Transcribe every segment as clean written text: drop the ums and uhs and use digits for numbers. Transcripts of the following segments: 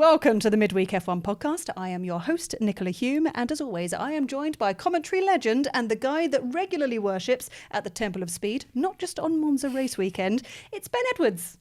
welcome to the Midweek F1 podcast. I am your host, Nicola Hume, and as always, I am joined by commentary legend and the guy that regularly worships at the Temple of Speed, not just on Monza race weekend. It's Ben Edwards.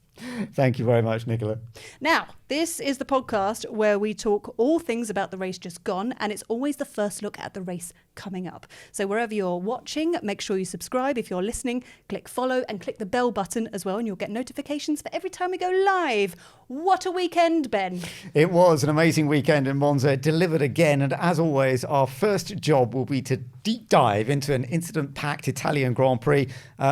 Thank you very much, Nicola. Now, this is the podcast where we talk all things about the race just gone, and it's always the first look at the race coming up. So wherever you're watching, make sure you subscribe. If you're listening, click follow and click the bell button as well, and you'll get notifications for every time we go live. What a weekend, Ben. It was an amazing weekend in Monza. It delivered again, and as always, our first job will be to deep dive into an incident-packed Italian Grand Prix,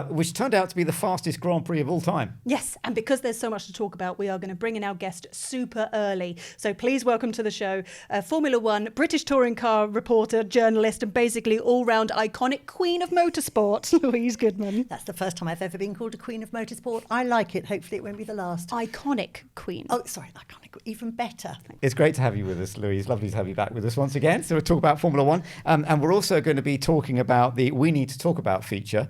which turned out to be the fastest Grand Prix of all time. Yes, and because there's so much to talk about, we are going to bring in our guest super early. So please welcome to the show Formula One, British touring car reporter, journalist, and basically all-round iconic queen of motorsport, Louise Goodman. That's the first time I've ever been called a queen of motorsport. I like it. Hopefully it won't be the last. Iconic queen. Oh, sorry, iconic. Even better. It's great to have you with us, Louise. Lovely to have you back with us once again. So we'll talk about Formula One. And we're also going to be talking about the We Need to Talk About feature.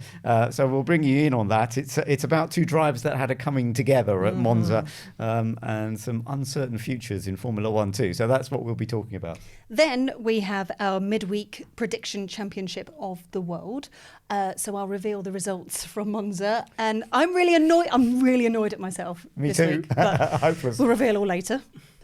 So we'll bring you in on that. It's about two drivers that had a coming together at Monza and some uncertain futures in Formula One too. So that's what we'll be talking about. Then we have our midweek prediction championship of the world. So I'll reveal the results from Monza. And I'm really annoyed at myself Me this too. week. But we'll reveal all later.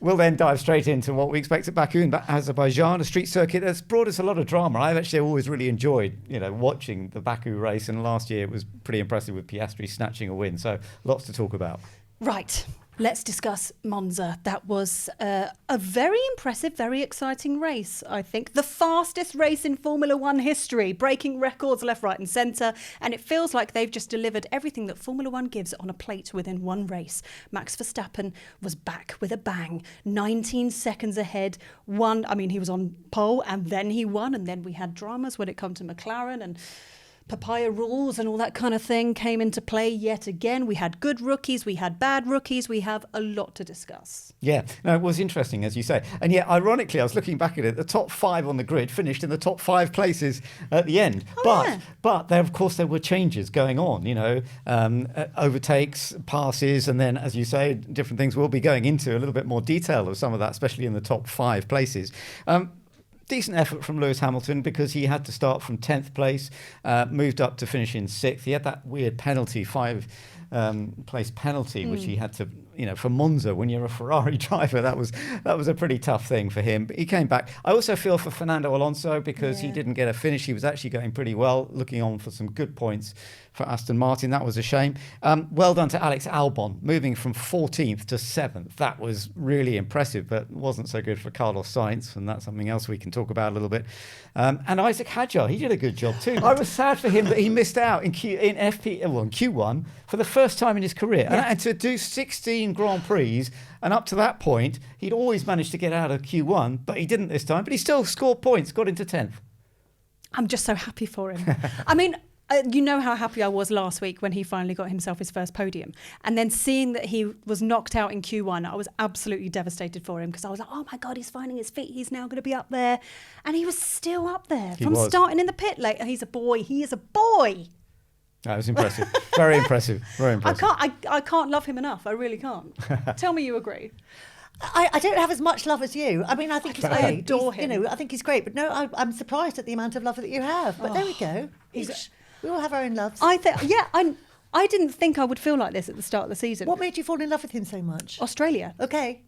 We'll then dive straight into what we expect at Baku in Azerbaijan, a street circuit that's brought us a lot of drama. I've actually always really enjoyed, watching the Baku race, and last year it was pretty impressive with Piastri snatching a win. So lots to talk about. Right. Let's discuss Monza. That was a very impressive, very exciting race, I think. The fastest race in Formula One history, breaking records left, right and centre. And it feels like they've just delivered everything that Formula One gives on a plate within one race. Max Verstappen was back with a bang, 19 seconds ahead. He was on pole and then he won. And then we had dramas when it come to McLaren and papaya rules and all that kind of thing came into play yet again. We had good rookies, we had bad rookies, we have a lot to discuss. Yeah, no, it was interesting, as you say. And yet, ironically, I was looking back at it, the top five on the grid finished in the top 5 places at the end. But there, of course, there were changes going on, overtakes, passes, and then, as you say, different things. We'll be going into a little bit more detail of some of that, especially in the top 5 places. Decent effort from Lewis Hamilton because he had to start from 10th place, moved up to finish in 6th. He had that weird penalty, 5-place penalty, which he had to, for Monza, when you're a Ferrari driver, that was a pretty tough thing for him. But he came back. I also feel for Fernando Alonso because he didn't get a finish. He was actually going pretty well, looking on for some good points for Aston Martin. That was a shame. Well done to Alex Albon, moving from 14th to 7th. That was really impressive, but wasn't so good for Carlos Sainz, and that's something else we can talk about a little bit. And Isaac Hadjar, he did a good job too. I was sad for him that he missed out in Q1 for the first time in his career. Yeah. And to do 16 Grand Prix, and up to that point, he'd always managed to get out of Q1, but he didn't this time. But he still scored points, got into 10th. I'm just so happy for him. I mean, you know how happy I was last week when he finally got himself his first podium. And then seeing that he was knocked out in Q1, I was absolutely devastated for him because I was like, oh my God, he's finding his feet. He's now going to be up there. And he was still up there starting in the pit late. He's a boy. He is a boy. That was impressive. Very impressive. Very impressive. I can't love him enough. I really can't. Tell me you agree. I don't have as much love as you. I mean, I think he's great. I adore him. I think he's great. But no, I'm surprised at the amount of love that you have. But there we go. We all have our own loves. I didn't think I would feel like this at the start of the season. What made you fall in love with him so much? Australia. Okay.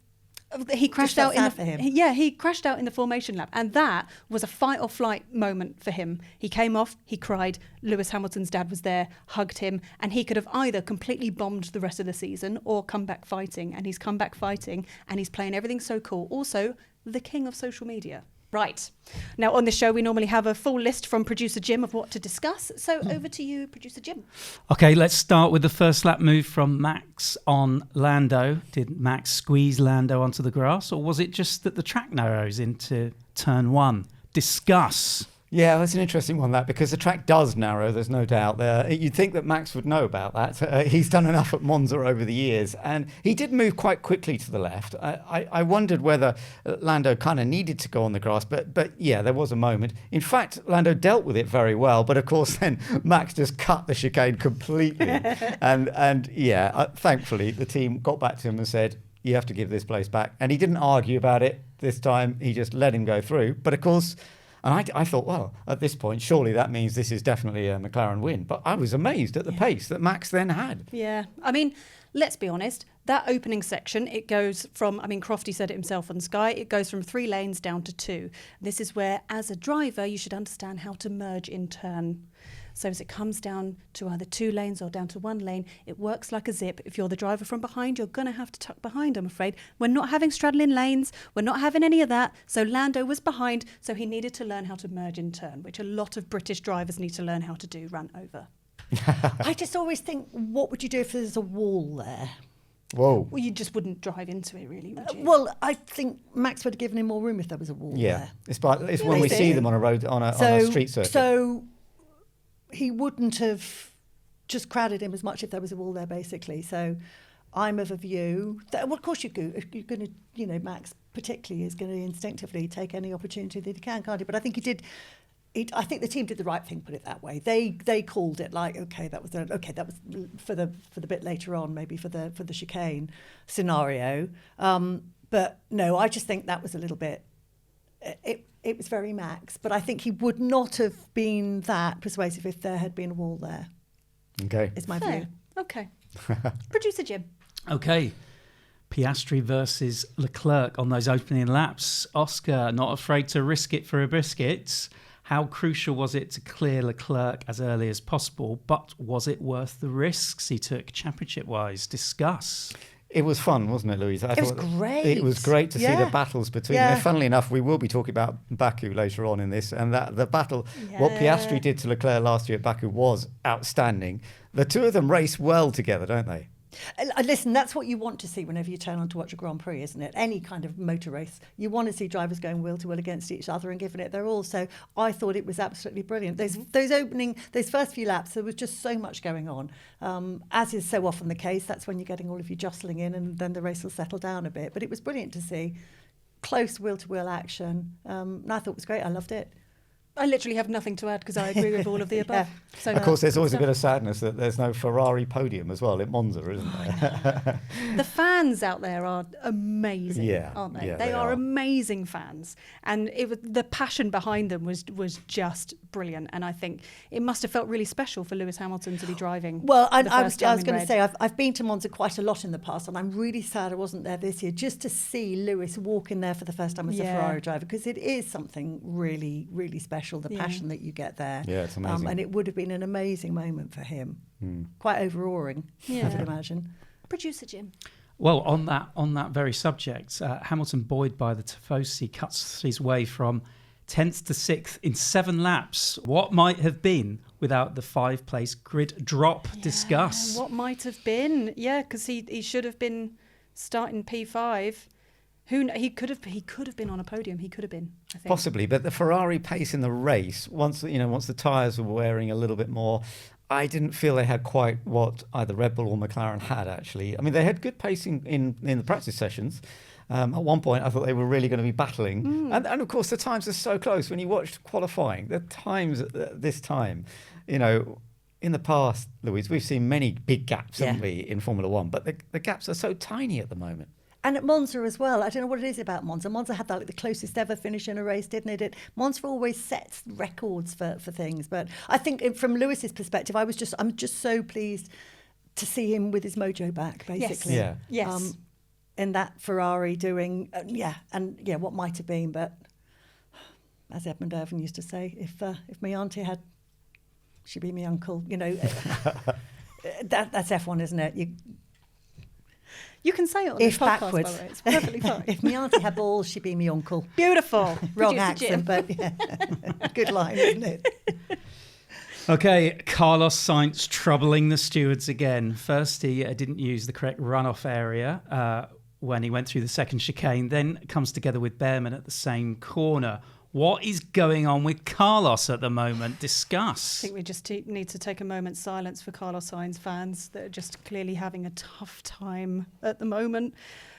He crashed out for him. He crashed out in the formation lap, and that was a fight or flight moment for him. He came off, he cried. Lewis Hamilton's dad was there, hugged him, and he could have either completely bombed the rest of the season or come back fighting. And he's come back fighting, and he's playing everything so cool. Also, the king of social media. Right. Now, on this show, we normally have a full list from producer Jim of what to discuss. So over to you, producer Jim. OK, let's start with the first lap move from Max on Lando. Did Max squeeze Lando onto the grass, or was it just that the track narrows into turn 1? Discuss. Yeah, that's an interesting one, that, because the track does narrow, there's no doubt there. You'd think that Max would know about that. He's done enough at Monza over the years, and he did move quite quickly to the left. I wondered whether Lando kind of needed to go on the grass, but yeah, there was a moment. In fact, Lando dealt with it very well, but of course then Max just cut the chicane completely. and thankfully the team got back to him and said, you have to give this place back. And he didn't argue about it this time. He just let him go through. But of course, and I thought, well, at this point, surely that means this is definitely a McLaren win. But I was amazed at the pace that Max then had. Yeah. I mean, let's be honest. That opening section, it goes from, I mean, Crofty said it himself on Sky, it goes from 3 lanes down to 2. This is where, as a driver, you should understand how to merge in turn. So as it comes down to either 2 lanes or down to 1 lane, it works like a zip. If you're the driver from behind, you're going to have to tuck behind, I'm afraid. We're not having straddling lanes. We're not having any of that. So Lando was behind, so he needed to learn how to merge in turn, which a lot of British drivers need to learn how to do, run over. I just always think, what would you do if there's a wall there? Whoa. Well, you just wouldn't drive into it, really, would you? Well, I think Max would have given him more room if there was a wall there. It's when we maybe. see them on a road, on a street circuit. So he wouldn't have just crowded him as much if there was a wall there, basically. So I'm of a view that, well, of course you're going to, you know, Max particularly is going to instinctively take any opportunity that he can, can't he? But I think he did. I think the team did the right thing, put it that way. They called it like, that was for the bit later on, maybe for the chicane scenario. But no, I just think that was a little bit. It was very Max, but I think he would not have been that persuasive if there had been a wall there. Okay, is my Fair. view. Okay, Producer Jim. Okay. Piastri versus Leclerc on those opening laps. Oscar, not afraid to risk it for a biscuit. How crucial was it to clear Leclerc as early as possible, but was it worth the risks he took championship-wise? Discuss. It was fun, wasn't it, Louise? It was great. It was great to see the battles between them. Funnily enough, we will be talking about Baku later on in this, and that the battle, what Piastri did to Leclerc last year at Baku was outstanding. The two of them race well together, don't they? Listen, that's what you want to see whenever you turn on to watch a Grand Prix, isn't it? Any kind of motor race. You want to see drivers going wheel to wheel against each other and giving it their all. So I thought it was absolutely brilliant. Those first few laps, there was just so much going on. As is so often the case, that's when you're getting all of you jostling in, and then the race will settle down a bit. But it was brilliant to see close wheel to wheel action. And I thought it was great. I loved it. I literally have nothing to add because I agree with all of the above. So of course, there's always a bit of sadness that there's no Ferrari podium as well at Monza, isn't there? The fans out there are amazing, aren't they? Yeah, they are amazing fans, and the passion behind them was just brilliant. And I think it must have felt really special for Lewis Hamilton to be driving. Well, I was going to say I've been to Monza quite a lot in the past, and I'm really sad I wasn't there this year just to see Lewis walk in there for the first time as a Ferrari driver, because it is something really, really special. The passion that you get there. Yeah, it's amazing. And it would have been an amazing moment for him. Quite overawing, I would imagine. Producer Jim. Well, on that very subject, Hamilton, buoyed by the Tifosi, cuts his way from 10th to 6th in 7 laps. What might have been without the 5-place grid drop? Discuss. What might have been? Yeah, because he should have been starting P5. He could have been on a podium. He could have been, I think. Possibly, but the Ferrari pace in the race, once the tyres were wearing a little bit more, I didn't feel they had quite what either Red Bull or McLaren had, actually. I mean, they had good pacing in the practice sessions. At one point, I thought they were really going to be battling. And of course, the times are so close. When you watched qualifying, the times at this time, in the past, Louise, we've seen many big gaps, haven't we, in Formula One, but the gaps are so tiny at the moment. And at Monza as well. I don't know what it is about Monza. Monza had the closest ever finish in a race, didn't it? Monza always sets records for things. But I think from Lewis's perspective, I'm just so pleased to see him with his mojo back, basically. Yes. In that Ferrari doing, what might have been. But as Edmund Irvin used to say, if my auntie had, she'd be my uncle. That's F1, isn't it? You can say it on this podcast, backwards. by the way. It's perfectly fine. If my auntie had balls, she'd be my uncle. Beautiful. Wrong Producer accent, Jim. but good line, isn't it? Okay, Carlos Sainz troubling the stewards again. First, he didn't use the correct runoff area when he went through the second chicane, then comes together with Behrman at the same corner. What is going on with Carlos at the moment? Discuss. I think we just need to take a moment's silence for Carlos Sainz fans that are just clearly having a tough time at the moment.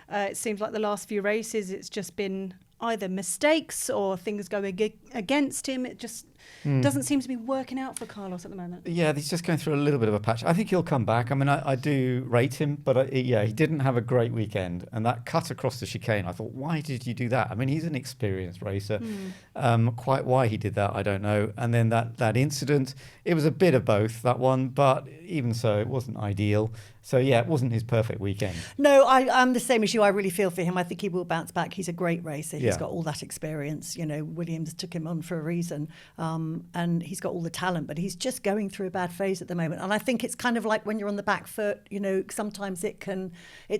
It seems like the last few races, it's just been either mistakes or things going against him. It just Doesn't seem to be working out for Carlos at the moment. Yeah, he's just going through a little bit of a patch. I think he'll come back. I mean, I do rate him, but he didn't have a great weekend. And that cut across the chicane, I thought, why did you do that? I mean, he's an experienced racer. Quite why he did that, I don't know. And then that incident, it was a bit of both, that one, but even so, it wasn't ideal. So, yeah, it wasn't his perfect weekend. No, I'm the same as you. I really feel for him. I think he will bounce back. He's a great racer. He's Yeah. got all that experience. You know, Williams took him on for a reason. And he's got all the talent, but he's just going through a bad phase at the moment. And I think it's kind of like when you're on the back foot, you know, sometimes it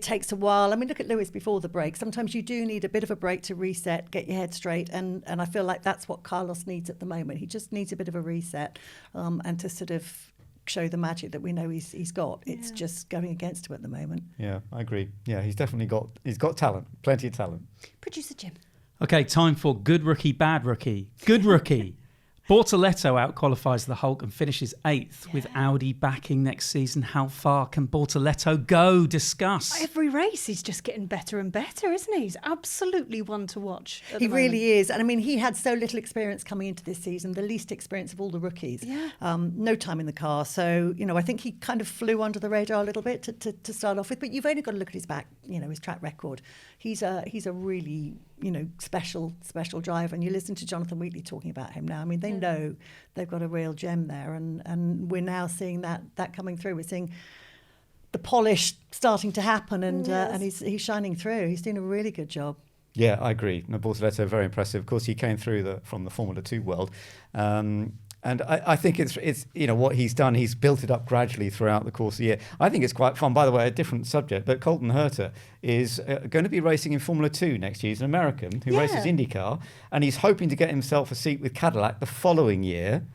takes a while. I mean, look at Lewis before the break. Sometimes you do need a bit of a break to reset, get your head straight. And I feel like that's what Carlos needs at the moment. He just needs a bit of a reset and to sort of show the magic that we know he's got. It's just going against him at the moment. Yeah, I agree. Yeah, he's definitely got talent, plenty of talent. Producer Jim. Okay, time for good rookie, bad rookie. Good rookie. Bortoletto out-qualifies the Hulk and finishes 8th with Audi backing next season. How far can Bortoletto go? Discuss. Every race, he's just getting better and better, isn't he? He's absolutely one to watch. He really is. And I mean, he had so little experience coming into this season, the least experience of all the rookies. Yeah. No time in the car. So, you know, I think he kind of flew under the radar a little bit to start off with. But you've only got to look at his back, you know, his track record. He's a really, you know, special driver. And you listen to Jonathan Wheatley talking about him now. I mean, they know they've got a real gem there. And we're now seeing that coming through. We're seeing the polish starting to happen, and he's shining through. He's doing a really good job. Yeah, I agree. No, Bortoletto, very impressive. Of course, he came through from the Formula 2 world. And I think it's you know what he's done. He's built it up gradually throughout the course of the year. I think it's quite fun. By the way, a different subject, but Colton Herta is going to be racing in Formula 2 next year. He's an American who races IndyCar, and he's hoping to get himself a seat with Cadillac the following year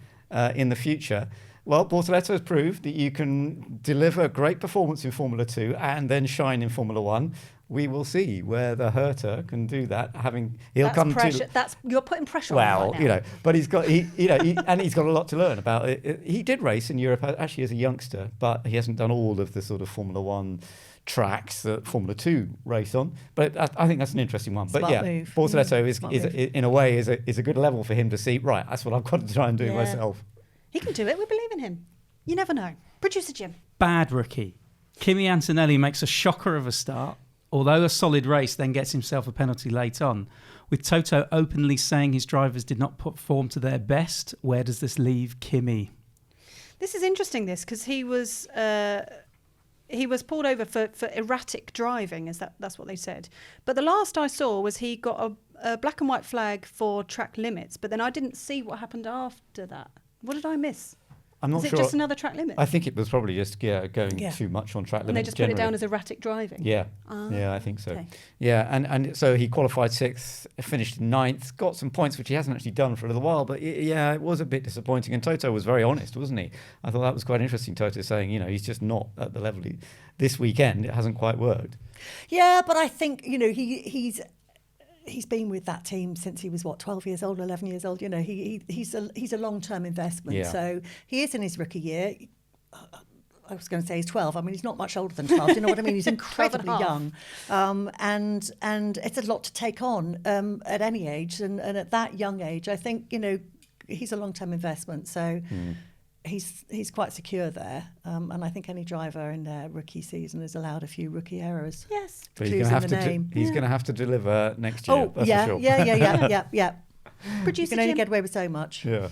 in the future. Well, Bortoletto has proved that you can deliver a great performance in Formula 2 and then shine in Formula 1. We will see whether Herta can do that. You're putting pressure on him right now. You know, but he's got and he's got a lot to learn about it. He did race in Europe actually as a youngster, but he hasn't done all of the sort of Formula 1 tracks that Formula 2 race on. But I think that's an interesting one. Smart move. Bortoletto is in a way is a good level for him to see. Right, that's what I've got to try and do myself. He can do it. We believe in him. You never know. Producer Jim. Bad rookie. Kimi Antonelli makes a shocker of a start, although a solid race, then gets himself a penalty late on. With Toto openly saying his drivers did not perform to their best, where does this leave Kimi? This is interesting, because he was pulled over for erratic driving, that's what they said. But the last I saw was he got a black and white flag for track limits, but then I didn't see what happened after that. What did I miss? I'm not sure. Is it just another track limit? I think it was probably just going too much on track limits. And they just put it down as erratic driving? Yeah, I think so. Okay. Yeah, and so he qualified 6th, finished 9th, got some points, which he hasn't actually done for a little while, but it was a bit disappointing. And Toto was very honest, wasn't he? I thought that was quite interesting, Toto saying, you know, he's just not at the level this weekend. It hasn't quite worked. Yeah, but I think, you know, he's been with that team since he was 12 years old, 11 years old. You know, he's a long-term investment. Yeah. So he is in his rookie year. I was going to say he's 12. I mean, he's not much older than 12. Do you know what I mean? He's incredibly young, and it's a lot to take on at any age, and at that young age, I think, you know, he's a long-term investment. So. He's quite secure there, and I think any driver in their rookie season has allowed a few rookie errors. Yes, but he's going to have to deliver next year. For sure. Yeah. Producer You can only Jim. get away with so much. Yeah.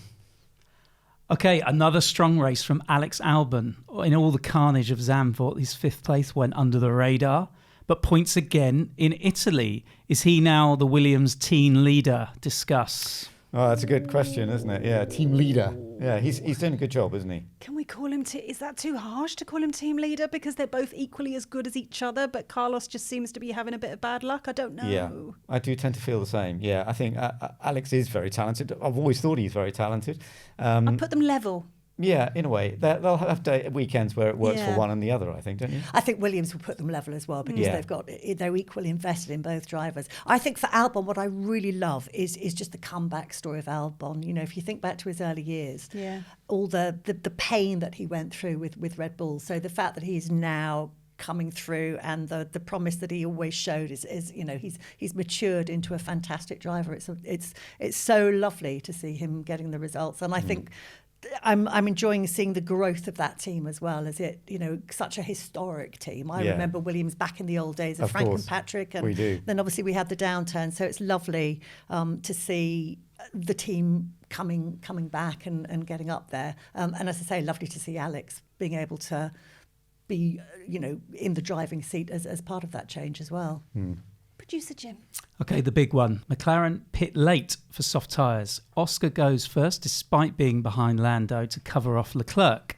Okay, another strong race from Alex Albon. In all the carnage of Zandvoort, his 5th place went under the radar, but points again in Italy. Is he now the Williams team leader? Discuss. Oh, that's a good question, isn't it? Yeah, team leader. Yeah, he's doing a good job, isn't he? Can we call him? Is that too harsh to call him team leader because they're both equally as good as each other? But Carlos just seems to be having a bit of bad luck. I don't know. Yeah, I do tend to feel the same. Yeah, I think Alex is very talented. I've always thought he's very talented. I'd put them level. Yeah, in a way. They'll have weekends where it works for one and the other, I think, don't you? I think Williams will put them level as well because they're equally invested in both drivers. I think for Albon, what I really love is just the comeback story of Albon. You know, if you think back to his early years, all the pain that he went through with Red Bull. So the fact that he is now coming through, and the promise that he always showed is he's matured into a fantastic driver. It's so lovely to see him getting the results, and I think I'm enjoying seeing the growth of that team as well. As it, such a historic team. I remember Williams back in the old days of Frank and Patrick, and then obviously we had the downturn. So it's lovely to see the team coming back and getting up there. And as I say, lovely to see Alex being able to be, in the driving seat as part of that change as well. Producer Jim. Okay, the big one. McLaren pit late for soft tyres. Oscar goes first despite being behind Lando to cover off Leclerc.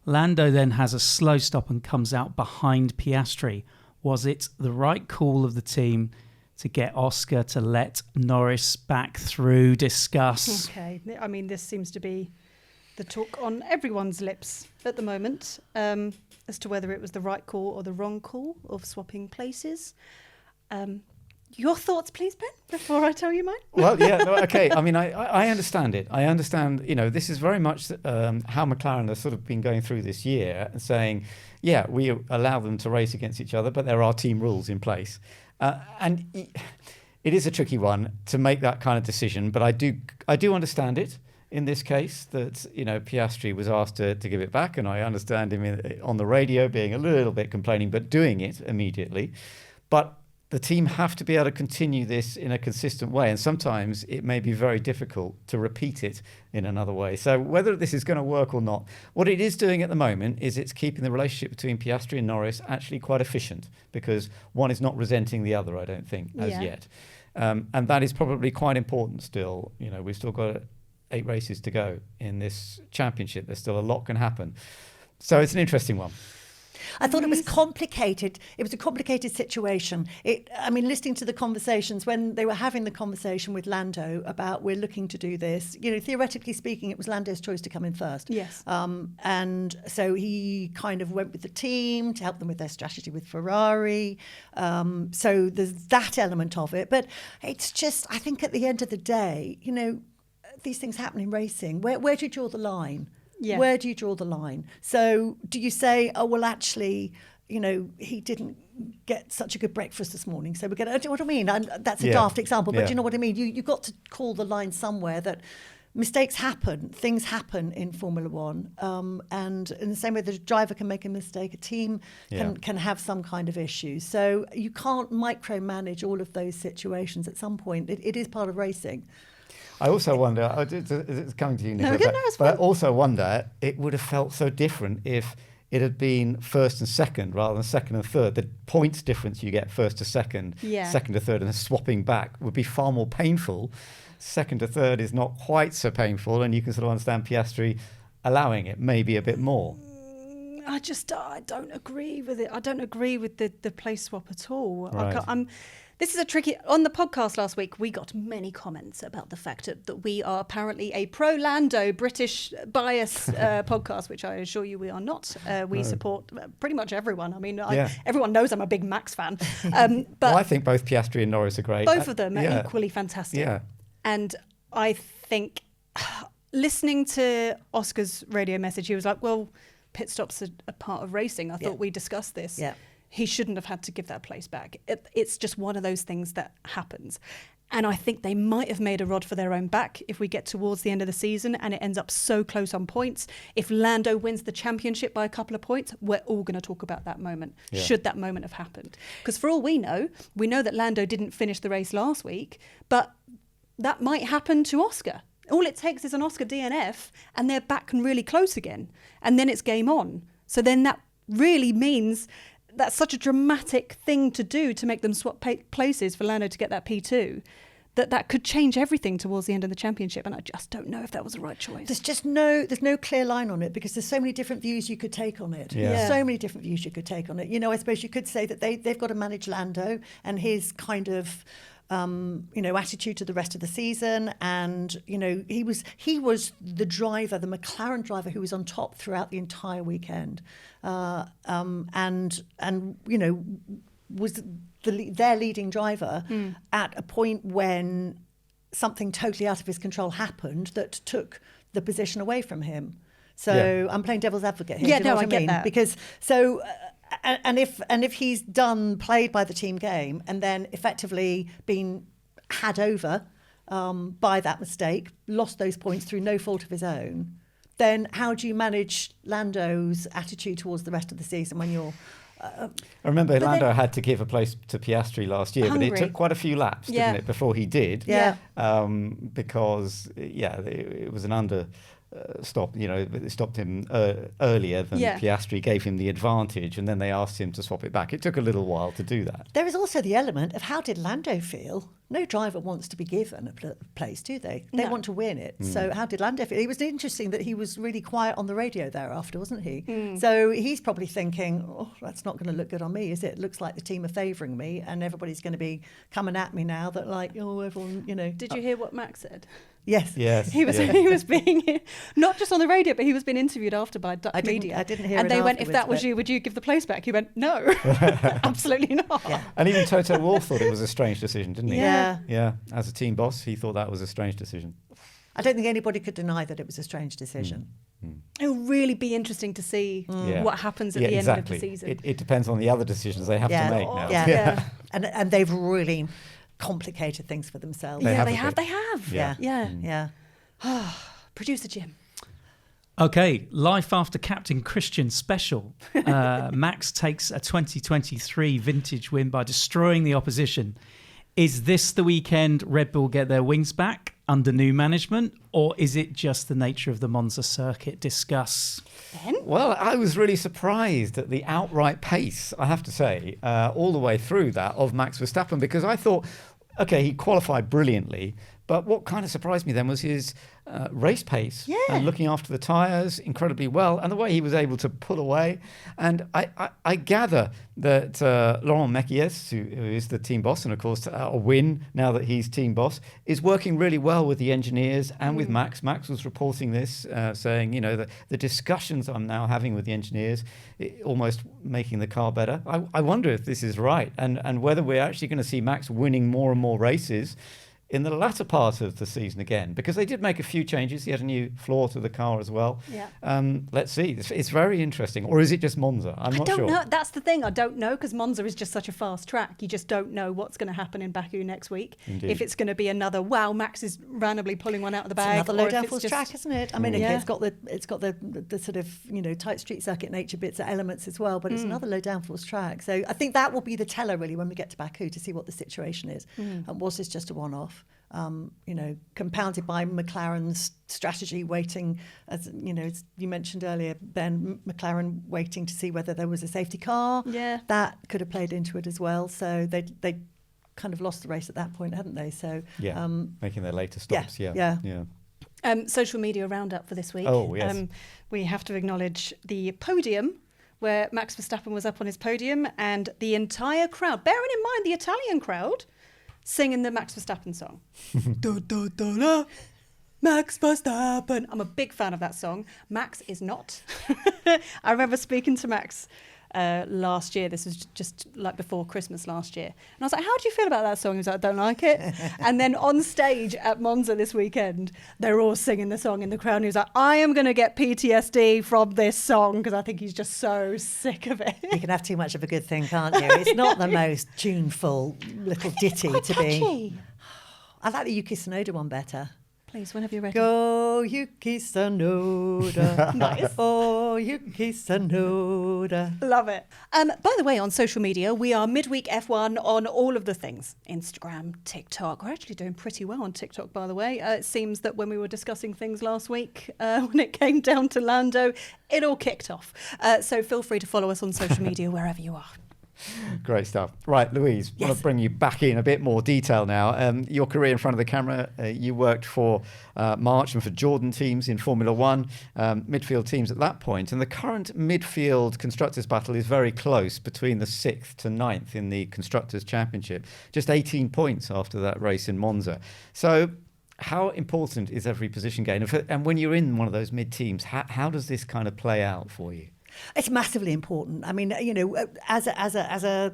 Lando then has a slow stop and comes out behind Piastri. Was it the right call of the team to get Oscar to let Norris back through? Discuss. Okay, I mean, this seems to be the talk on everyone's lips at the moment as to whether it was the right call or the wrong call of swapping places. Your thoughts, please, Ben, before I tell you mine. Well, yeah, no, okay. I mean, I understand it. I understand, this is very much how McLaren has sort of been going through this year and saying, yeah, we allow them to race against each other, but there are team rules in place. And it is a tricky one to make that kind of decision, but I do understand it in this case that, Piastri was asked to give it back, and I understand him on the radio being a little bit complaining, but doing it immediately. But the team have to be able to continue this in a consistent way, and sometimes it may be very difficult to repeat it in another way. So whether this is going to work or not, what it is doing at the moment is it's keeping the relationship between Piastri and Norris actually quite efficient, because one is not resenting the other, I don't think, as yet. And that is probably quite important still. We've still got 8 races to go in this championship. There's still a lot can happen. So it's an interesting one. I thought it was complicated. It was a complicated situation. Listening to the conversations, when they were having the conversation with Lando about we're looking to do this, theoretically speaking, it was Lando's choice to come in first. Yes. And so he kind of went with the team to help them with their strategy with Ferrari. So there's that element of it. But it's just, I think at the end of the day, these things happen in racing. Where do you draw the line? Yeah. Where do you draw the line? So do you say, oh, well, actually, he didn't get such a good breakfast this morning, so we're going to, do you know what I mean? That's a daft example, but do you know what I mean? You've got to call the line somewhere that mistakes happen, things happen in Formula One. And in the same way that a driver can make a mistake, a team can have some kind of issue. So you can't micromanage all of those situations at some point. It is part of racing. I also wonder, it's coming to you, Nicola, but I also wonder, it would have felt so different if it had been first and second rather than second and third. The points difference you get first to second, second to third, and then swapping back would be far more painful. Second to third is not quite so painful, and you can sort of understand Piastri allowing it maybe a bit more. I don't agree with it. I don't agree with the place swap at all. Right. This is a tricky... On the podcast last week, we got many comments about the fact that we are apparently a pro-Lando British bias podcast, which I assure you we are not. We support pretty much everyone. I mean, everyone knows I'm a big Max fan. But I think both Piastri and Norris are great. Both of them are equally fantastic. Yeah. And I think listening to Oscar's radio message, he was like, well, pit stops are a part of racing. I thought we discussed this. Yeah. He shouldn't have had to give that place back. It's just one of those things that happens. And I think they might have made a rod for their own back if we get towards the end of the season and it ends up so close on points. If Lando wins the championship by a couple of points, we're all going to talk about that moment, should that moment have happened. Because for all we know that Lando didn't finish the race last week, but that might happen to Oscar. All it takes is an Oscar DNF and they're back and really close again. And then it's game on. So then that really means... That's such a dramatic thing to do to make them swap places for Lando to get that P2, that could change everything towards the end of the championship. And I just don't know if that was the right choice. There's no clear line on it because there's so many different views you could take on it. Yeah. So many different views you could take on it. I suppose you could say that they've got to manage Lando and his kind of... attitude to the rest of the season, and he was the driver, the McLaren driver, who was on top throughout the entire weekend, and was their leading driver at a point when something totally out of his control happened that took the position away from him. So I'm playing devil's advocate here. Yeah, do you know what I get mean? that. Because And if he's played by the team game and then effectively been had over by that mistake, lost those points through no fault of his own, then how do you manage Lando's attitude towards the rest of the season when you're... I remember Lando had to give a place to Piastri last year, hungry. but it took quite a few laps, didn't it, before he did? Yeah. Because, it was an under... stop, it stopped him earlier than Piastri gave him the advantage, and then they asked him to swap it back. It took a little while to do that. There is also the element of how did Lando feel? No driver wants to be given a place, do they? They want to win it. So how did Lando feel? It was interesting that he was really quiet on the radio thereafter, wasn't he? So he's probably thinking, that's not going to look good on me, is it? It looks like the team are favouring me and everybody's going to be coming at me now that everyone, Did you hear what Max said? Yes. He was being, not just on the radio, but he was being interviewed after by Dutch media. I didn't hear and it they went, if afterwards, that was but- you, would you give the place back? He went, no, absolutely not. Yeah. And even Toto Wolff thought it was a strange decision, didn't he? Yeah. Yeah, as a team boss, he thought that was a strange decision. I don't think anybody could deny that it was a strange decision. It'll really be interesting to see what happens at the end of the season. It depends on the other decisions they have to make now. Yeah. And they've really complicated things for themselves. They have They a have. bit. Yeah. Yeah. Producer Jim. Okay, Life After Captain Christian special. Max takes a 2023 vintage win by destroying the opposition. Is this the weekend Red Bull get their wings back under new management, or is it just the nature of the Monza circuit? Discuss. Ben? Well, I was really surprised at the outright pace, I have to say, all the way through that of Max Verstappen, because I thought, okay, he qualified brilliantly, but what kind of surprised me then was his race pace and looking after the tyres incredibly well, and the way he was able to pull away. And I gather that Laurent Mekies, who is the team boss, and of course a win now that he's team boss, is working really well with the engineers and with Max. Max was reporting this, saying, the discussions I'm now having with the engineers, almost making the car better. I wonder if this is right, and whether we're actually going to see Max winning more and more races in the latter part of the season again, because they did make a few changes. He had a new floor to the car as well. Yeah. Let's see. It's very interesting. Or is it just Monza? I'm not sure. I don't know. That's the thing. I don't know, because Monza is just such a fast track. You just don't know what's going to happen in Baku next week. Indeed. If it's going to be another, wow, Max is randomly pulling one out of the bag. It's another or low if it's downforce just- track, isn't it? I mean, it's got the sort of tight street circuit nature bits, elements as well, but it's another low downforce track. So I think that will be the teller really when we get to Baku to see what the situation is. And was this just a one-off? Compounded by McLaren's strategy, waiting, as you mentioned earlier, Ben, McLaren waiting to see whether there was a safety car. Yeah. That could have played into it as well. So they kind of lost the race at that point, hadn't they? So making their later stops. Yeah. Social media roundup for this week. Oh, yes. We have to acknowledge the podium where Max Verstappen was up on his podium, and the entire crowd, bearing in mind the Italian crowd, singing the Max Verstappen song. Da, da, da, da. Max Verstappen. I'm a big fan of that song. Max is not. I remember speaking to Max last year. This was just like before Christmas last year. And I was like, how do you feel about that song? He was like, I don't like it. And then on stage at Monza this weekend, they're all singing the song in the crowd. And he was like, I am going to get PTSD from this song, because I think he's just so sick of it. You can have too much of a good thing, can't you? It's not the most tuneful little ditty to be. Catchy. I like the Yuki Tsunoda one better. Please, whenever you're ready. Go Yuki Tsunoda. Nice. Oh, Yuki Tsunoda. Love it. By the way, on social media, we are midweek F1 on all of the things. Instagram, TikTok. We're actually doing pretty well on TikTok, by the way. It seems that when we were discussing things last week, when it came down to Lando, it all kicked off. So feel free to follow us on social media wherever you are. Great stuff. Right, Louise, I want to bring you back in a bit more detail now. Your career in front of the camera, you worked for March and for Jordan teams in Formula One, midfield teams at that point. And the current midfield Constructors battle is very close between the 6th to 9th in the Constructors Championship. Just 18 points after that race in Monza. So how important is every position gain? And when you're in one of those mid-teams, how does this kind of play out for you? It's massively important. I mean, as a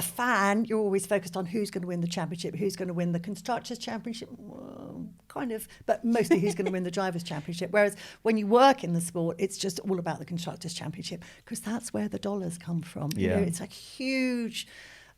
fan, you're always focused on who's going to win the championship, who's going to win the Constructors' Championship. Well, kind of, but mostly who's going to win the Drivers' Championship. Whereas when you work in the sport, it's just all about the Constructors' Championship, because that's where the dollars come from. You know, it's a huge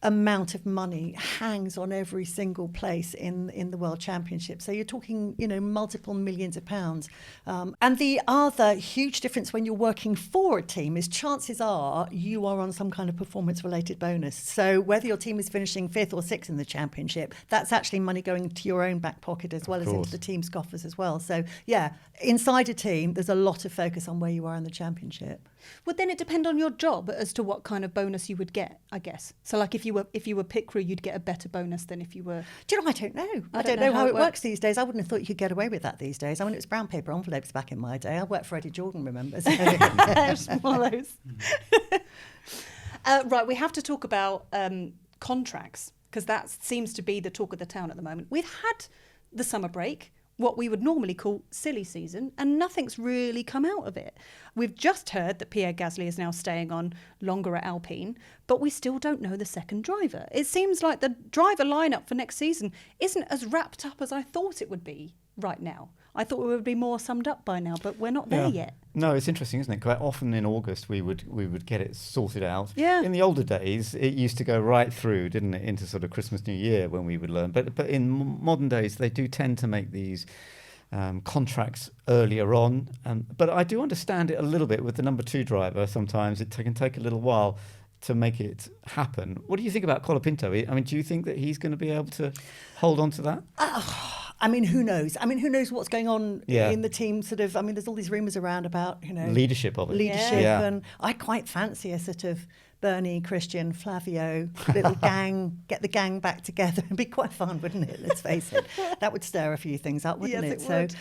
amount of money hangs on every single place in the World Championship. So you're talking, you know, multiple millions of pounds. And the other huge difference when you're working for a team is chances are you are on some kind of performance-related bonus. So whether your team is finishing 5th or 6th in the championship, that's actually money going to your own back pocket as well as into the team's coffers as well. So yeah, inside a team, there's a lot of focus on where you are in the championship. Would then it depend on your job as to what kind of bonus you would get, I guess? So like if you were pit crew, you'd get a better bonus than if you were... Do you know, I don't know. I don't know how it works these days. I wouldn't have thought you could get away with that these days. I mean, it was brown paper envelopes back in my day. I worked for Eddie Jordan, remember? So. Swallows. Right, we have to talk about contracts, because that seems to be the talk of the town at the moment. We've had the summer break, what we would normally call silly season, and nothing's really come out of it. We've just heard that Pierre Gasly is now staying on longer at Alpine, but we still don't know the second driver. It seems like the driver lineup for next season isn't as wrapped up as I thought it would be right now. I thought we would be more summed up by now, but we're not there yet. No, it's interesting, isn't it? Quite often in August we would get it sorted out. Yeah. In the older days, it used to go right through, didn't it, into sort of Christmas, New Year when we would learn. But in modern days, they do tend to make these contracts earlier on. But I do understand it a little bit with the number 2 driver. Sometimes it can take a little while to make it happen. What do you think about Colapinto? I mean, do you think that he's going to be able to hold on to that? I mean, who knows? I mean, who knows what's going on in the team? Sort of. I mean, there's all these rumours around about, you know, leadership of it. And I quite fancy a sort of Bernie, Christian, Flavio, little gang, get the gang back together. It'd be quite fun, wouldn't it? Let's face it. That would stir a few things up, wouldn't it? Would.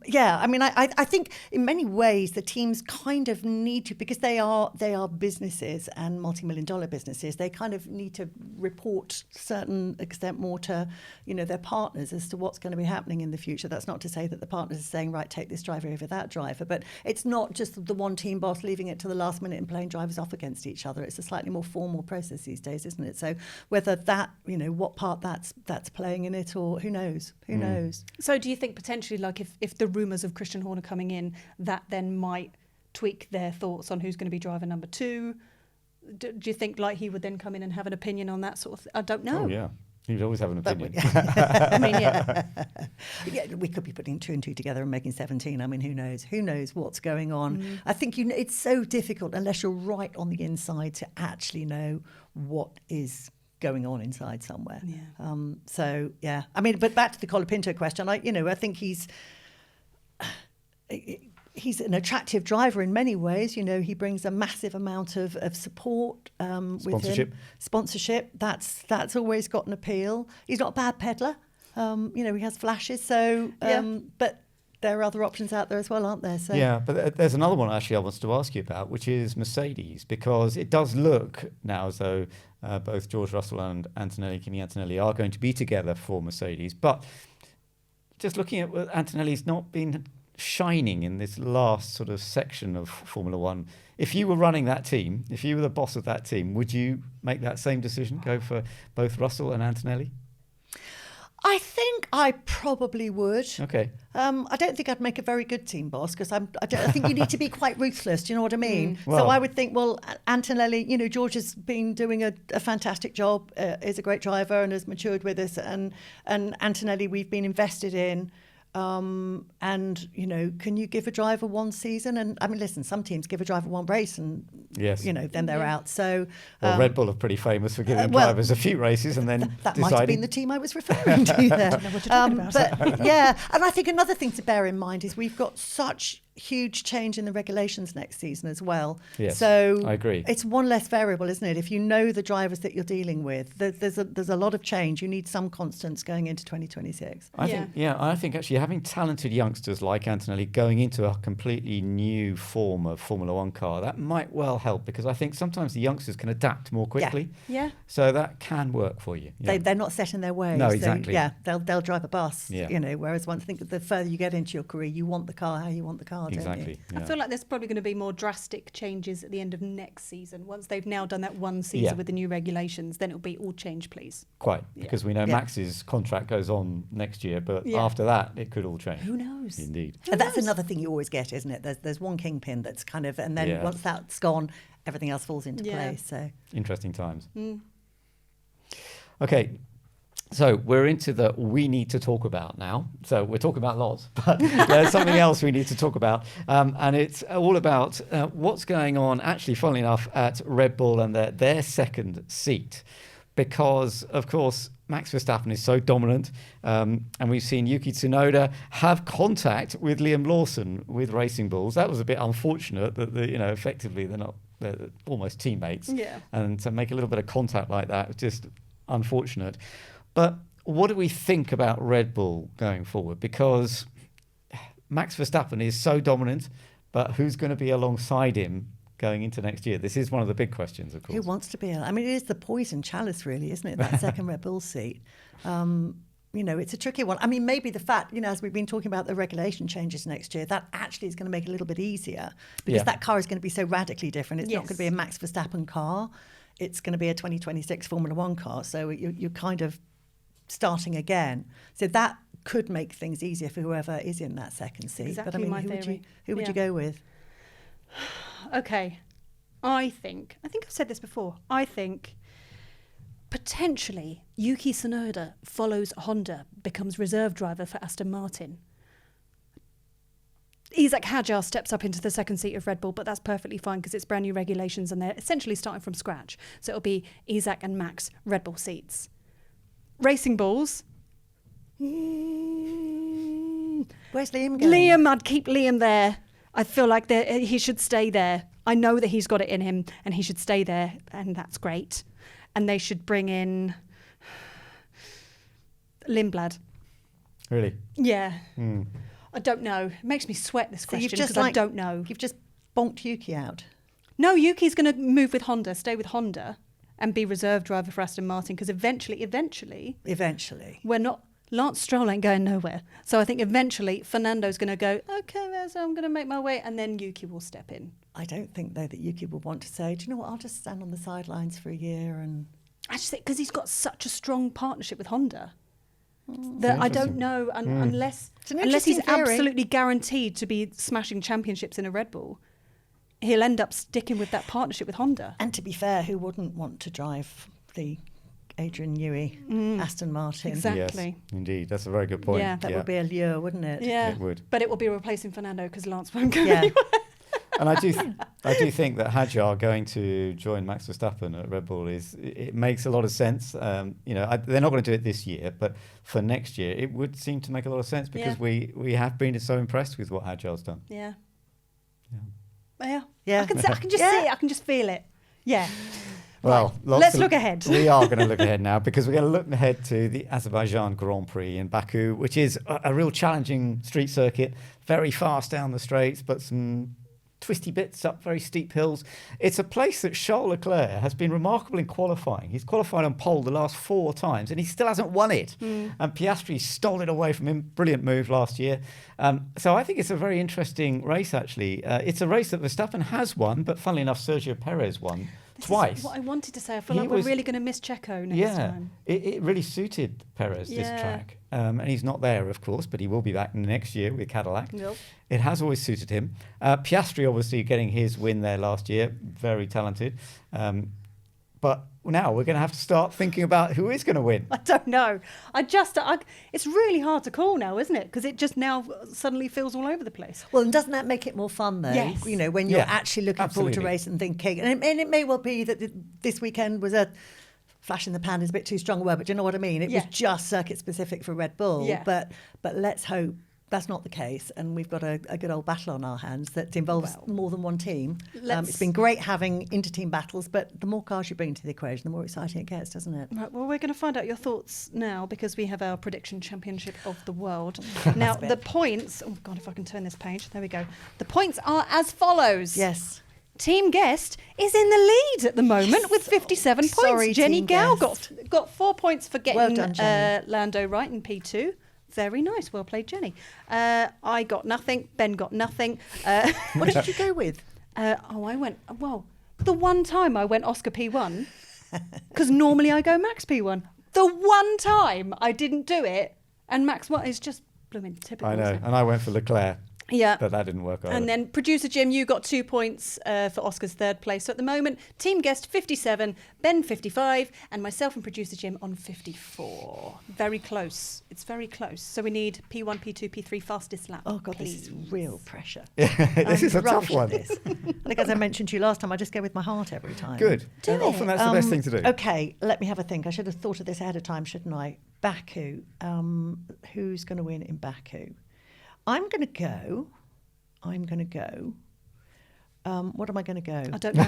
Yeah, I mean, I think in many ways the teams kind of need to, because they are businesses and multi-million-dollar businesses, they kind of need to report to a certain extent more to, you know, their partners as to what's going to be happening in the future. That's not to say that the partners are saying, right, take this driver over that driver, but it's not just the one team boss leaving it to the last minute and playing drivers off against each other. It's a slightly more formal process these days, isn't it? So whether that, you know, what part that's playing in it, or who knows? Who knows? So do you think potentially, like, if the rumours of Christian Horner coming in, that then might tweak their thoughts on who's going to be driver number 2? Do you think like he would then come in and have an opinion on that sort of I don't know. Oh, yeah. You'd always have an opinion. I mean, yeah. Yeah, we could be putting 2 and 2 together and making 17. I mean, who knows? Who knows what's going on? I think it's so difficult unless you're right on the inside to actually know what is going on inside somewhere. Yeah. So yeah, I mean, but back to the Colapinto question. I think he's an attractive driver in many ways. You know, he brings a massive amount of support with him. Sponsorship. That's always got an appeal. He's not a bad peddler. You know, he has flashes. So, but there are other options out there as well, aren't there? So. Yeah, but there's another one actually I wanted to ask you about, which is Mercedes, because it does look now as though both George Russell and Kimi Antonelli are going to be together for Mercedes. But just looking at what Antonelli's not been shining in this last sort of section of Formula One. If you were running that team, if you were the boss of that team, would you make that same decision, go for both Russell and Antonelli? I think I probably would. Okay. I don't think I'd make a very good team boss, because I think you need to be quite ruthless. Do you know what I mean? Well, so I would think, well, Antonelli, you know, George has been doing a fantastic job, is a great driver and has matured with us. And Antonelli, we've been invested in. And, you know, can you give a driver one season? And I mean, listen, some teams give a driver one race and, you know, then they're out. So Red Bull are pretty famous for giving drivers a few races and then that deciding. might have been the team I was referring to there. But yeah, and I think another thing to bear in mind is we've got such huge change in the regulations next season as well. Yes, so I agree. It's one less variable, isn't it? If you know the drivers that you're dealing with, there's a lot of change. You need some constants going into 2026. I think actually having talented youngsters like Antonelli going into a completely new form of Formula One car, that might well help, because I think sometimes the youngsters can adapt more quickly. Yeah. So that can work for you. Yeah. They're not set in their ways. No, exactly. So, they'll drive a bus. Yeah. You know, whereas I think that the further you get into your career, you want the car how you want the car. car, don't Exactly. you? I feel like there's probably going to be more drastic changes at the end of next season. Once they've now done that one season with the new regulations, then it'll be all change, please. Quite, Yeah. because we know Yeah. Max's contract goes on next year, but Yeah. after that, it could all change. Who knows? Indeed. And that's another thing you always get, isn't it? There's one kingpin that's kind of, and then Yeah. once that's gone, everything else falls into Yeah. place. So Interesting times. Mm. Okay, so we're into the we need to talk about now. So we're talking about lots, but there's something else we need to talk about. And it's all about what's going on, actually, funnily enough, at Red Bull and their second seat. Because, of course, Max Verstappen is so dominant. And we've seen Yuki Tsunoda have contact with Liam Lawson with Racing Bulls. That was a bit unfortunate that, effectively they're almost teammates. Yeah. And to make a little bit of contact like that was just unfortunate. But what do we think about Red Bull going forward? Because Max Verstappen is so dominant, but who's going to be alongside him going into next year? This is one of the big questions, of course. who wants to be? I mean, it is the poison chalice, really, isn't it? That second Red Bull seat. It's a tricky one. I mean, maybe the fact, as we've been talking about the regulation changes next year, that actually is going to make it a little bit easier because that car is going to be so radically different. It's not going to be a Max Verstappen car. It's going to be a 2026 Formula One car. So you're kind of starting again. So that could make things easier for whoever is in that second seat. Exactly but I mean, my who theory. would you go with? Okay. I think I've said this before. I think potentially Yuki Tsunoda follows Honda, becomes reserve driver for Aston Martin. Isaac Hadjar steps up into the second seat of Red Bull, but that's perfectly fine because it's brand new regulations and they're essentially starting from scratch. So it'll be Isaac and Max Red Bull seats. Racing Bulls. Where's Liam going? Liam, I'd keep Liam there. I feel like he should stay there. I know that he's got it in him and he should stay there, and that's great. And they should bring in Lindblad. Really? Yeah. Mm. I don't know. It makes me sweat, this So you've question, just because I don't know. You've just bonked Yuki out. No, Yuki's going to move with Honda, stay with Honda, and be reserve driver for Aston Martin, because eventually, we're not... Lance Stroll ain't going nowhere. So I think eventually Fernando's going to go, okay, so I'm going to make my way, and then Yuki will step in. I don't think, though, that Yuki will want to say, do you know what, I'll just stand on the sidelines for a year and... I just think because he's got such a strong partnership with Honda that I don't know, unless he's theory. absolutely guaranteed to be smashing championships in a Red Bull, he'll end up sticking with that partnership with Honda. And to be fair, who wouldn't want to drive the Adrian Newey Aston Martin? Exactly. Yes, indeed. That's a very good point. Yeah. That would be a lure, wouldn't it? Yeah, It would. but it will be replacing Fernando because Lance won't go Yeah. anywhere. And I do think that Hadjar going to join Max Verstappen at Red Bull it makes a lot of sense. They're not going to do it this year, but for next year, it would seem to make a lot of sense because we have been so impressed with what Hadjar's done. Yeah. Yeah. I can just see it. I can just feel it. Yeah. Well, Right. Let's look ahead. We are going to look ahead now because we're going to look ahead to the Azerbaijan Grand Prix in Baku, which is a real challenging street circuit, very fast down the straights, but some twisty bits up very steep hills. It's a place that Charles Leclerc has been remarkable in qualifying. He's qualified on pole the last 4 times and he still hasn't won it. And Piastri stole it away from him. Brilliant move last year. So I think it's a very interesting race, actually. It's a race that Verstappen has won, but funnily enough, Sergio Perez won twice. Is what I wanted to say. I feel like we're really going to miss Checo next time. It really suited Perez, this track. And he's not there, of course, but he will be back next year with Cadillac. Yep. It has always suited him. Piastri, obviously, getting his win there last year. Very talented. But now we're going to have to start thinking about who is going to win. I don't know. It's really hard to call now, isn't it? Because it just now suddenly feels all over the place. Well, and doesn't that make it more fun, though? Yes. When you're actually looking forward to absolutely. race and thinking, and it may well be that this weekend was a flash in the pan is a bit too strong a word, but do you know what I mean? It was just circuit specific for Red Bull. Yeah. But let's hope that's not the case, and we've got a good old battle on our hands that involves more than one team. It's been great having inter-team battles, but the more cars you bring to the equation, the more exciting it gets, doesn't it? Right, well, we're going to find out your thoughts now because we have our prediction championship of the world. Now, the points... Oh, God, if I can turn this page. There we go. The points are as follows. Yes. Team Guest is in the lead at the moment with 57 points. Sorry, Jenny Team Gow Guest. got 4 points for getting Well done, Jenny. Lando right in P2. Very nice. Well played, Jenny. I got nothing. Ben got nothing. What did you go with? I went, the one time I went Oscar P1, because normally I go Max P1. The one time I didn't do it, and Max 1 is just blooming typical. I know, and I went for Leclerc. Yeah. But that didn't work either. And then producer Jim, you got 2 points for Oscar's third place. So at the moment, team guest 57, Ben 55, and myself and producer Jim on 54. Very close. It's very close. So we need P1, P2, P3 fastest lap. Oh, God, please. this is real pressure. This is a tough one. This. I think, as I mentioned to you last time, I just go with my heart every time. Good. Do And it. often that's the best thing to do. Okay, let me have a think. I should have thought of this ahead of time, shouldn't I? Baku. Who's going to win in Baku? I'm going to go. What am I going to go? I don't know.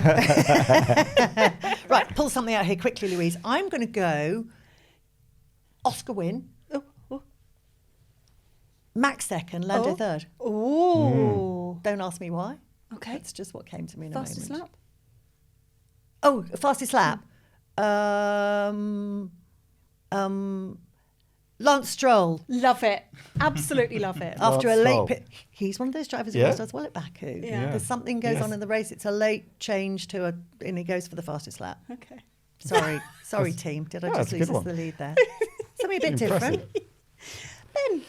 Right, pull something out here quickly, Louise. I'm going to go Oscar win. Oh. Max second, Lando third. Oh. Don't ask me why. Okay. That's just what came to me in Fastest a moment. lap? Oh, fastest lap. Lance Stroll. Love it. Absolutely love it. After a Lance late Stroll. pit. He's one of those drivers who Yeah. always does well at Baku. Yeah. There's something goes on in the race. It's a late change and he goes for the fastest lap. Okay. Sorry, team. Did I Yeah, just that's a lose good us one. the lead there? Something a bit Impressive. different. Ben.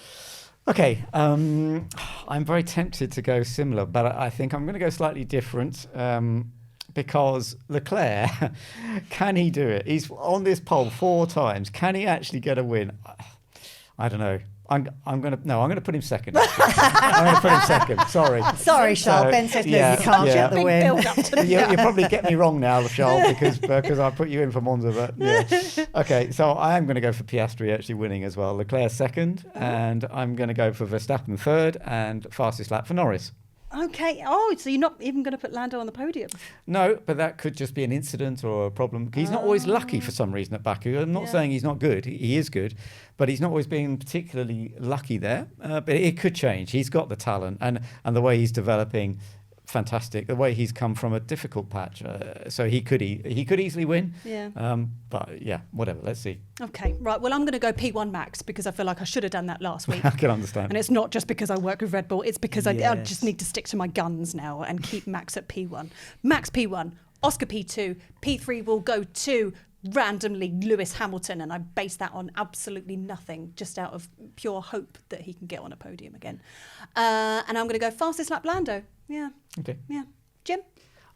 Okay, I'm very tempted to go similar, but I think I'm going to go slightly different because Leclerc, can he do it? He's on this pole 4 times. Can he actually get a win? I don't know. I'm going to put him second. I'm going to put him second. Sorry. Sorry, Charles. So, Ben said no, yeah, you can't yeah. get the Big win. build up to You probably get me wrong now, Charles, because I put you in for Monza. But yeah. Okay, so I am going to go for Piastri actually winning as well. Leclerc second, and I'm going to go for Verstappen third, and fastest lap for Norris. Okay. Oh, so you're not even going to put Lando on the podium? No, but that could just be an incident or a problem. He's not always lucky for some reason at Baku. I'm not saying he's not good. He is good, but he's not always been particularly lucky there. But it could change. He's got the talent, and the way he's developing, fantastic. The way he's come from a difficult patch, so he could easily win. Yeah. But yeah, whatever. Let's see. Okay. Right. Well, I'm going to go P1 Max because I feel like I should have done that last week. I can understand. And it's not just because I work with Red Bull. It's because I Yes. just need to stick to my guns now and keep Max at P1. Max P1, Oscar P2, P3 will go to randomly Lewis Hamilton, and I base that on absolutely nothing, just out of pure hope that he can get on a podium again. And I'm going to go fastest lap Lando. Yeah. Okay. Yeah. Jim?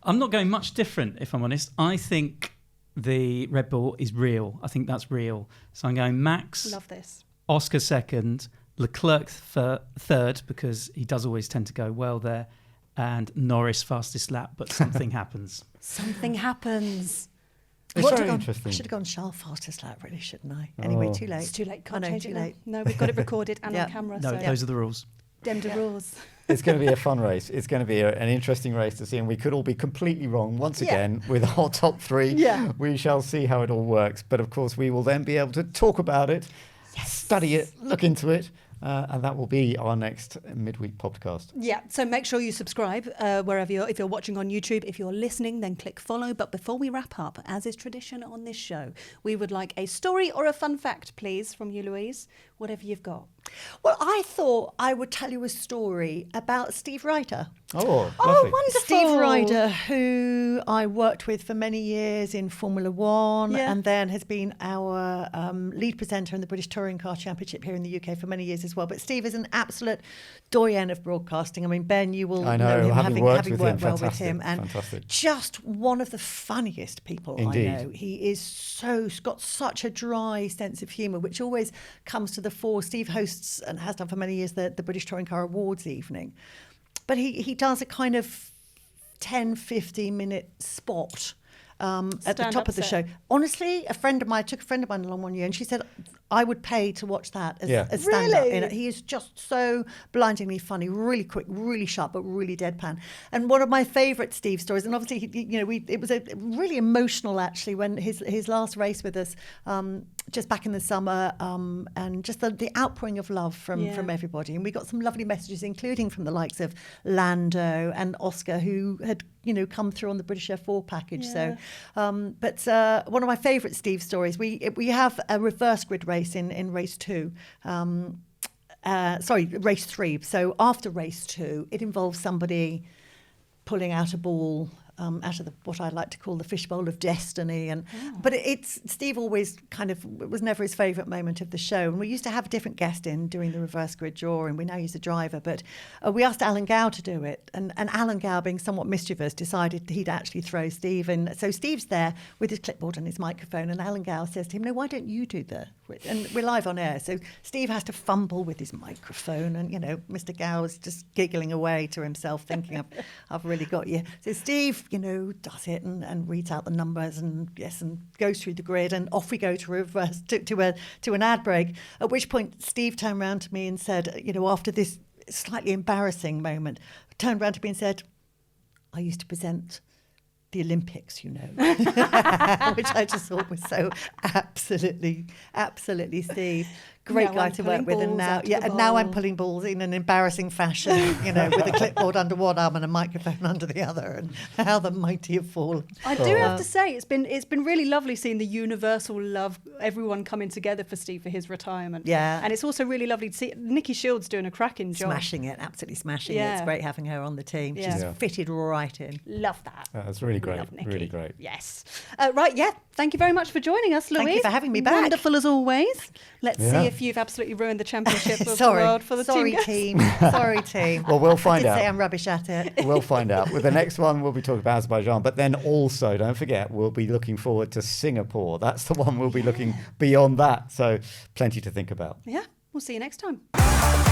I'm not going much different, if I'm honest. I think the Red Bull is real. I think that's real. So I'm going Max, Love this. Oscar second, Leclerc third, because he does always tend to go well there, and Norris fastest lap, but something happens. Something happens. It's What very I interesting. should have gone Charles fastest lap, really, shouldn't I? Anyway, Oh. too late. It's too late. Can't I know, change too it now. late. No, we've got it recorded and Yeah. on camera. No, so those are the rules. dem de rules. It's going to be a fun race. It's going to be an interesting race to see, and we could all be completely wrong once again with our top 3. Yeah. We shall see how it all works. But of course, we will then be able to talk about it, study it, look into it, and that will be our next midweek podcast. Yeah, so make sure you subscribe wherever if you're watching on YouTube. If you're listening, then click follow. But before we wrap up, as is tradition on this show, we would like a story or a fun fact, please, from you, Louise. Whatever you've got. Well, I thought I would tell you a story about Steve Ryder. Oh, Oh, lovely. wonderful. Steve Ryder, who I worked with for many years in Formula One, Yeah. and then has been our lead presenter in the British Touring Car Championship here in the UK for many years as well. But Steve is an absolute doyen of broadcasting. I mean, Ben, you will I know, him having worked with him, well with fantastic, him, and fantastic. just one of the funniest people Indeed. I know. He is got such a dry sense of humour, which always comes to the fore. Steve hosts and has done for many years the British Touring Car Awards evening. But he does a kind of 10, 15-minute spot at the Stand-up top of the set. show. Honestly, I took a friend of mine along one year, and she said, I would pay to watch that as stand-up. Really? He is just so blindingly funny, really quick, really sharp, but really deadpan. And one of my favourite Steve stories, and obviously, it was a really emotional actually when his last race with us, just back in the summer, and just the outpouring of love from everybody. And we got some lovely messages, including from the likes of Lando and Oscar, who had come through on the British F4 package. Yeah. So, but one of my favourite Steve stories, we have a reverse grid race in race 2. race 3. So after race 2, it involves somebody pulling out a ball out of what I like to call the fishbowl of destiny. But Steve always it was never his favourite moment of the show. And we used to have a different guest in doing the reverse grid draw, and we now use a driver. But we asked Alan Gow to do it. And Alan Gow, being somewhat mischievous, decided he'd actually throw Steve in. So Steve's there with his clipboard and his microphone, and Alan Gow says to him, "No, why don't you do and we're live on air." So Steve has to fumble with his microphone, and, Mr. Gow is just giggling away to himself, thinking, I've really got you. So Steve, does it and reads out the numbers and goes through the grid, and off we go to reverse to an ad break. At which point Steve turned around to me and said, after this slightly embarrassing moment, turned around to me and said, "I used to present the Olympics, which I just thought was so absolutely Steve. Great guy to work with, and now I'm pulling balls in an embarrassing fashion, with a clipboard under one arm and a microphone under the other, and how the mighty have fallen. I do have to say, it's been really lovely seeing the universal love, everyone coming together for Steve for his retirement. Yeah, and it's also really lovely to see Nikki Shields doing a cracking job, absolutely smashing it. It's great having her on the team. She's fitted right in. Love that. That's really great. Really great. Yes. Thank you very much for joining us, Louise. Thank you for having me back. Wonderful as always. Let's see if you've absolutely ruined the championship of the world for the team. Sorry, team. Well, we'll find out. I did say I'm rubbish at it. We'll find out. With the next one, we'll be talking about Azerbaijan, but then also, don't forget, we'll be looking forward to Singapore. That's the one we'll be looking beyond that. So plenty to think about. Yeah, we'll see you next time.